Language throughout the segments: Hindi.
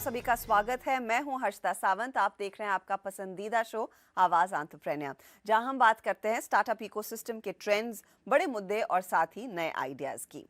सभी का स्वागत है। मैं हूं हर्षिता सावंत। आप देख रहे हैं आपका पसंदीदा शो आवाज एंटरप्रेन्योर, जहां हम बात करते हैं स्टार्टअप इकोसिस्टम के ट्रेंड्स, बड़े मुद्दे और साथ ही नए आइडियाज की।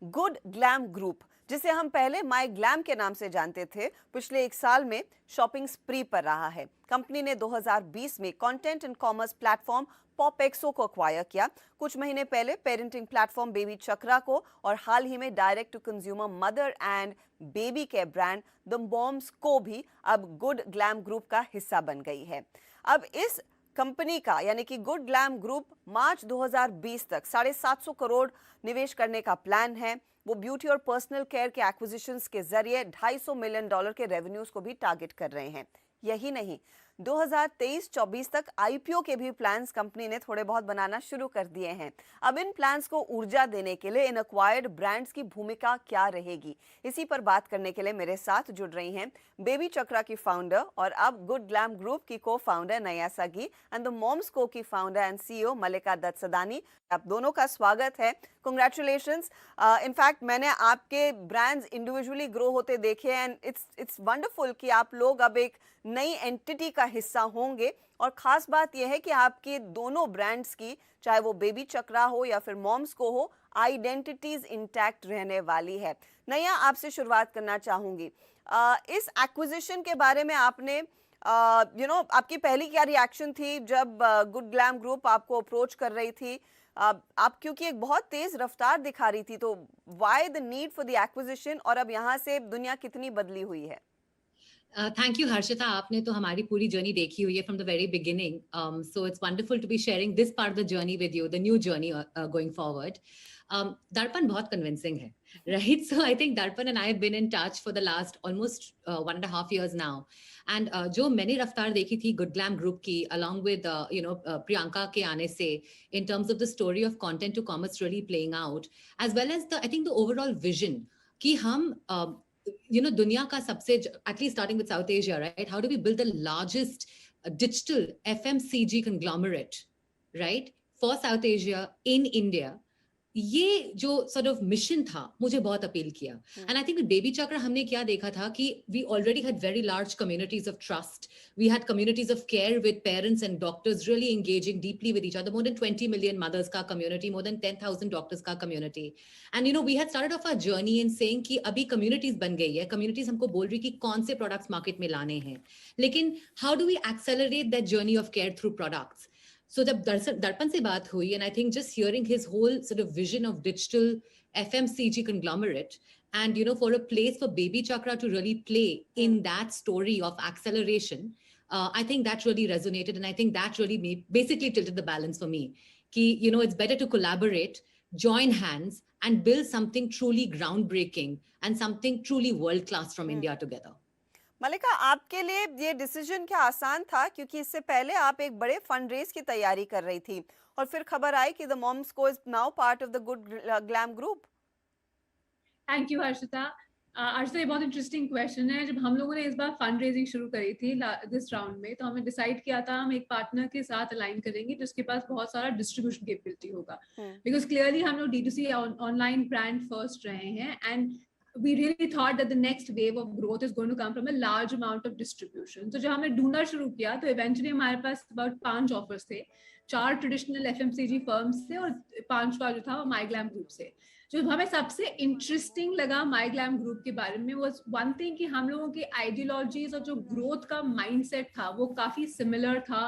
गुड ग्लैम ग्रुप, जिसे हम पहले माई ग्लैम के नाम से जानते थे, पिछले एक साल में शॉपिंग स्प्री पर रहा है। कंपनी ने 2020 में कंटेंट एंड कॉमर्स प्लेटफॉर्म पॉपएक्सो को एक्वायर किया, कुछ महीने पहले पेरेंटिंग प्लेटफॉर्म बेबी चक्रा को, और हाल ही में direct to consumer mother and baby care brand the moms को भी अब गुड ग्लैम ग्रुप का हिस्सा बन गई है। अब इस कंपनी का यानी कि गुड ग्लैम ग्रुप मार्च 2020 तक 750 करोड़ निवेश करने का प्लान है। वो ब्यूटी और पर्सनल केयर के एक्विजिशंस के जरिए $250 मिलियन के रेवेन्यूज को भी टारगेट कर रहे हैं। यही नहीं, 2023-24 तक आईपीओ के भी प्लान्स कंपनी ने थोड़े बहुत बनाना शुरू कर दिए हैं। अब इन प्लान्स को ऊर्जा देने के लिए इन एक्वायर्ड ब्रांड्स की भूमिका क्या रहेगी, इसी पर बात करने के लिए मेरे साथ जुड़ रही हैं बेबी चक्रा की फाउंडर और अब गुड ग्लैम ग्रुप की को फाउंडर नया सगी एंड द मॉम्स को की फाउंडर एंड सीईओ मल्लिका दत्त सदानी। आप दोनों का स्वागत है। कांग्रेचुलेशंस। इनफैक्ट मैंने आपके ब्रांड्स इंडिविजुअली ग्रो होते देखे एंड इट्स वंडरफुल कि आप लोग अब एक नई एंटिटी का हिस्सा होंगे। और खास बात यह है कि आपके दोनों ब्रांड्स की, चाहे वो बेबी चक्रा हो या फिर मॉम्स को हो, आइडेंटिटीज इंटैक्ट रहने वाली है। नया, आपसे शुरुआत करना चाहूंगी। इस एक्विजिशन के बारे में आपने आपकी पहली क्या रिएक्शन थी जब गुड ग्लैम ग्रुप आपको अप्रोच कर रही थी? आप क्योंकि एक बहुत तेज रफ्तार दिखा रही थी, तो why the need for the acquisition, और अब यहाँ से दुनिया कितनी बदली हुई है? थैंक यू हर्षिता, आपने तो हमारी पूरी जर्नी देखी हुई है from the very beginning, so it's wonderful to be sharing this part of the journey with you, the new journey going forward. Darpan बहुत कन्विंसिंग है, right? So I think Darpan and I have been in touch for the last almost 1.5 years now, and जो मैंने रफ्तार देखी थी गुड ग्लैम ग्रुप की अलॉन्ग विद प्रियंका के आने से, in terms of the story of content to commerce really playing out, as well as the I think the overall vision कि हम दुनिया का सबसे, at least starting with South Asia, right? How do we build the largest digital FMCG conglomerate, right, for South Asia in India? ये जो sort of mission था, मुझे बहुत अपील किया। And I think with Baby Chakra हमने क्या देखा था कि we already had very large communities of trust. We had communities of care with parents and doctors really engaging deeply with each other. More than 20 million mothers का community, more than 10,000 doctors का community. And we had started off our journey in saying कि अभी communities बन गई है, communities हमको बोल रही कि कौन से products market में लाने हैं, लेकिन how do we accelerate that journey of care through products? So जब दर्पण से बात हुई, and I think just hearing his whole sort of vision of digital FMCG conglomerate, and for a place for Baby Chakra to really play in that story of acceleration, I think that really resonated, and I think that really basically tilted the balance for me. Ki, it's better to collaborate, join hands, and build something truly groundbreaking and something truly world class from India together. मल्लिका, आपके लिए ये डिसीजन क्या आसान था? क्योंकि इससे पहले आप एक बड़े फंड रेज की तैयारी कर रही थी और फिर खबर आई कि द मॉम्स को is now part of the good glam group. Thank you Harshita. Harshita, ये बहुत इंटरेस्टिंग क्वेश्चन है। जब हम लोगों ने इस बार फंड रेजिंग शुरू करी थी दिस राउंड में, तो हमें डिसाइड किया था हम एक पार्टनर के साथ अलाइन करेंगे जिसके पास बहुत सारा डिस्ट्रीब्यूशन कैपेबिलिटी होगा, बिकॉज क्लियरली हम लोग D2C ऑनलाइन ब्रांड फर्स्ट रहे हैं, and we really thought that the next wave of growth is going to come from a large amount of distribution. So जब हमने ढूंढना शुरू किया तो eventually हमारे पास about 5 offers थे, 4 ट्रेडिशनल FMCG फर्म्स थे और 5वां जो था वो माई ग्लैम ग्रुप से। जो हमें सबसे इंटरेस्टिंग लगा माई ग्लैम ग्रुप के बारे में was one thing कि हम लोगों के आइडियोलॉजीज और जो ग्रोथ का माइंडसेट था वो काफी सिमिलर था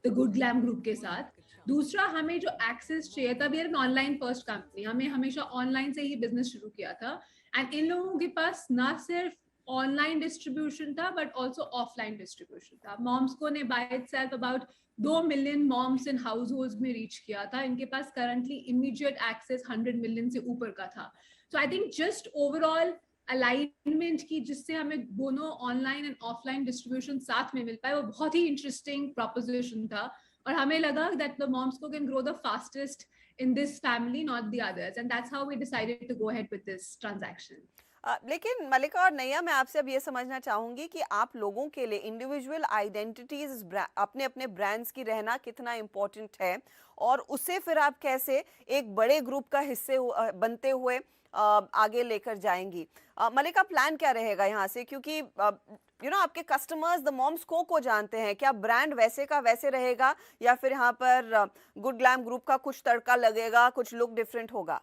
द गुड ग्लैम ग्रुप के साथ। दूसरा, हमें जो एक्सेस चाहिए था, we are an online first company, हमें हमेशा ऑनलाइन से ही बिजनेस शुरू किया था, एंड इन लोगों के पास ना सिर्फ ऑनलाइन डिस्ट्रीब्यूशन था बट ऑल्सो ऑफलाइन डिस्ट्रीब्यूशन था। मॉम्स को ने by itself about 2 million moms in households में रीच किया था। इनके पास करंटली इमीडिएट एक्सेस 100 मिलियन से ऊपर का था। So I think just overall alignment की, जिससे हमें दोनों ऑनलाइन एंड ऑफलाइन डिस्ट्रीब्यूशन साथ में मिल पाए, वो बहुत ही इंटरेस्टिंग प्रोपोजिशन था। और हमें लगा that the moms co can grow the fastest in this family, not the others, and that's how we decided to go ahead with this transaction. लेकिन मल्लिका और नैया, मैं आपसे अब ये समझना चाहूंगी कि आप लोगों के लिए इंडिविजुअल आइडेंटिटीज, अपने अपने ब्रांड्स की रहना कितना इम्पोर्टेंट है, और उसे फिर आप कैसे एक बड़े ग्रुप का हिस्से बनते हुए आगे लेकर जाएंगी। मल्लिका, प्लान क्या रहेगा यहाँ से, क्योंकि आपके कस्टमर्स द मॉम्स को जानते हैं, क्या ब्रांड वैसे का वैसे रहेगा या फिर यहाँ पर गुड ग्लैम ग्रुप का कुछ तड़का लगेगा, कुछ लुक डिफरेंट होगा?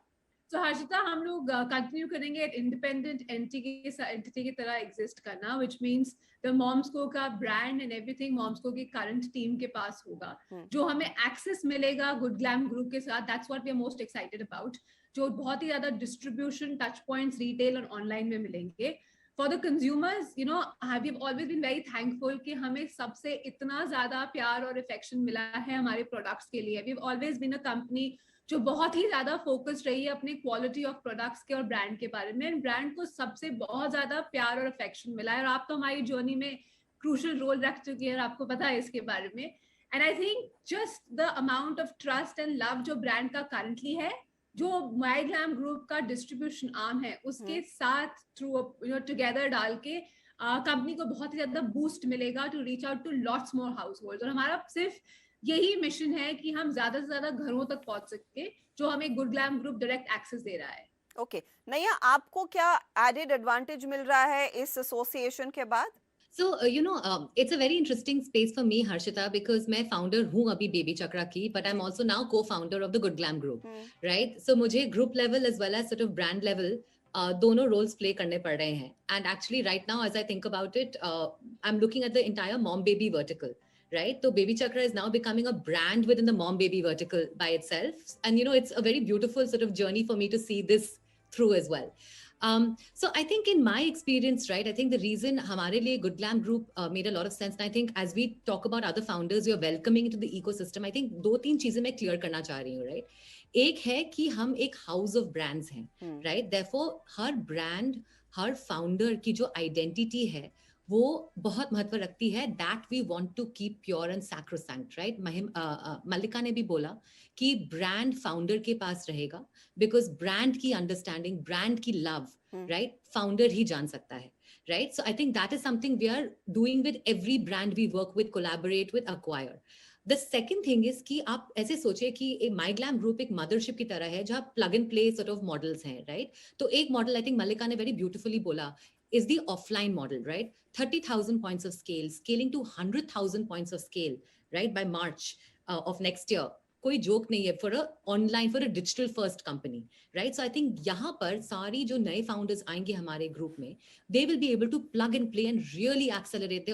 तो हर्षिता, हम लोग कंटिन्यू करेंगे इंडिपेंडेंट एंटिटी की तरह एग्जिस्ट करना, व्हिच मींस द मॉम्सको का ब्रांड एंड एवरीथिंग मॉम्सको की करंट टीम के पास होगा। जो हमें एक्सेस मिलेगा गुड ग्लैम ग्रुप के साथ, that's what we are most excited about. जो बहुत ही ज्यादा डिस्ट्रीब्यूशन, टच पॉइंट्स रिटेल और ऑनलाइन में मिलेंगे। For the consumers, we have always been very thankful कि हमें सबसे इतना ज्यादा प्यार और अफेक्शन मिला है हमारे प्रोडक्ट्स के लिए। We have always been a company जो बहुत ही ज्यादा फोकस्ड रही है अपने क्वालिटी ऑफ प्रोडक्ट्स के और ब्रांड के बारे में। ब्रांड को सबसे बहुत ज्यादा प्यार और अफेक्शन मिला है, और आप तो हमारी जर्नी में क्रूशियल रोल रख चुकी है और आपको पता है इसके बारे में। And I think just the amount of trust and love जो ब्रांड का करंटली है, जो माई ग्लैम ग्रुप का डिस्ट्रीब्यूशन आर्म है उसके साथ थ्रू टुगेदर डाल के कंपनी को बहुत ही ज्यादा बूस्ट मिलेगा to reach out to lots more household. और हमारा सिर्फ यही मिशन है कि हम ज्यादा से ज्यादा घरों तक पहुंच सके, जो हमें good glam group direct access दे रहा है। ओके नैया, आपको क्या एडेड एडवांटेज मिल रहा है इस एसोसिएशन के बाद? So, it's a very interesting space for me, Harshita, because मैं founder हूँ अभी बेबी चक्रा की, but I'm also now co-founder of the Good Glam Group, right? So मुझे group level as well as sort of brand level दोनों roles play करने पड़ रहे हैं. And actually right now, as I think about it, I'm looking at the entire mom baby vertical, right? So Baby Chakra is now becoming a brand within the mom baby vertical by itself. And it's a very beautiful sort of journey for me to see this through as well. So I think in my experience, right, I think the reason हमारे लिए Good Glam Group made a lot of sense, and I think as we talk about other founders, you're welcoming into the ecosystem. I think 2-3 चीजें मैं clear करना चाह रही हूँ, right? एक है कि हम एक house of brands हैं, right? Therefore हर brand, हर founder की जो identity है वो बहुत महत्व रखती है, that we want to keep pure and sacrosanct, right? मल्लिका ने भी बोला कि ब्रांड फाउंडर के पास रहेगा, बिकॉज ब्रांड की अंडरस्टैंडिंग, ब्रांड की लव, राइट, फाउंडर ही जान सकता है, right? So I think that is something we are doing with every brand we work with, collaborate with, acquire. The second thing is कि आप ऐसे सोचिए कि माई ग्लैम ग्रुप एक मदरशिप की तरह है जहाँ plug and play sort of models हैं, राइट? तो एक मॉडल आई थिंक मल्लिका ने वेरी ब्यूटिफुली बोला is the offline model, right? 30,000 points of scale, scaling to 100,000 points of scale, right? By March of next year. कोई जोक नहीं है for a online, for a digital first company, right? So I think यहाँ पर सारी जो नए फाउंडर्स आएंगे हमारे ग्रुप में, they will be able to plug and play and really accelerate